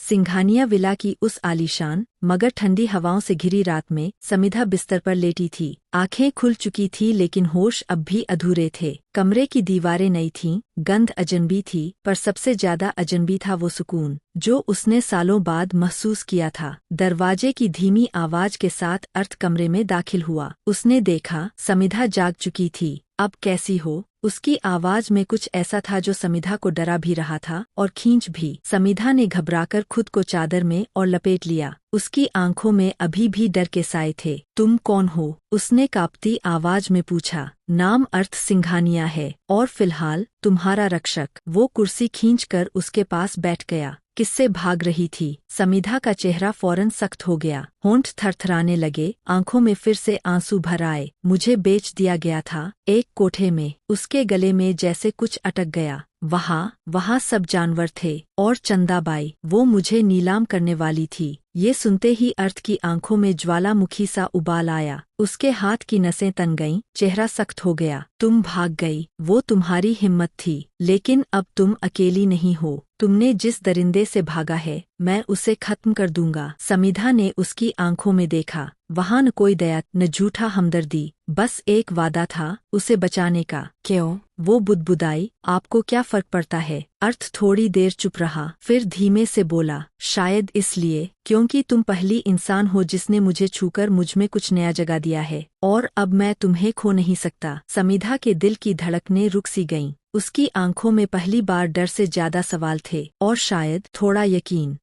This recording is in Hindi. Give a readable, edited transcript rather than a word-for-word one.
सिंघानिया विला की उस आलीशान मगर ठंडी हवाओं से घिरी रात में समिधा बिस्तर पर लेटी थी। आंखें खुल चुकी थी लेकिन होश अब भी अधूरे थे। कमरे की दीवारें नई थीं, गंध अजनबी थी, पर सबसे ज्यादा अजनबी था वो सुकून जो उसने सालों बाद महसूस किया था। दरवाजे की धीमी आवाज के साथ अर्थ कमरे में दाखिल हुआ। उसने देखा समिधा जाग चुकी थी। अब कैसी हो? उसकी आवाज में कुछ ऐसा था जो समिधा को डरा भी रहा था और खींच भी। समिधा ने घबराकर खुद को चादर में और लपेट लिया। उसकी आंखों में अभी भी डर के साए थे। तुम कौन हो? उसने कांपती आवाज में पूछा। नाम अर्थ सिंघानिया है और फिलहाल तुम्हारा रक्षक। वो कुर्सी खींचकर उसके पास बैठ गया। किससे भाग रही थी? समिधा का चेहरा फौरन सख्त हो गया। होंठ थरथराने लगे, आंखों में फिर से आंसू भर आए। मुझे बेच दिया गया था एक कोठे में। उसके गले में जैसे कुछ अटक गया। वहाँ सब जानवर थे और चंदाबाई, वो मुझे नीलाम करने वाली थी। ये सुनते ही अर्थ की आंखों में ज्वालामुखी सा उबाल आया। उसके हाथ की नसें तन गईं, चेहरा सख्त हो गया। तुम भाग गई, वो तुम्हारी हिम्मत थी, लेकिन अब तुम अकेली नहीं हो। तुमने जिस दरिंदे से भागा है, मैं उसे खत्म कर दूंगा। समिधा ने उसकी आंखों में देखा। वहां न कोई दया न झूठा हमदर्दी, बस एक वादा था उसे बचाने का। क्यों? वो बुदबुदाई। आपको क्या फर्क पड़ता है? अर्थ थोड़ी देर चुप रहा, फिर धीमे से बोला, शायद इसलिए क्योंकि तुम पहली इंसान हो जिसने मुझे छूकर मुझ में कुछ नया जगा दिया है, और अब मैं तुम्हें खो नहीं सकता। समिधा के दिल की धड़कनें रुक सी गईं। उसकी आंखों में पहली बार डर से ज्यादा सवाल थे और शायद थोड़ा यकीन।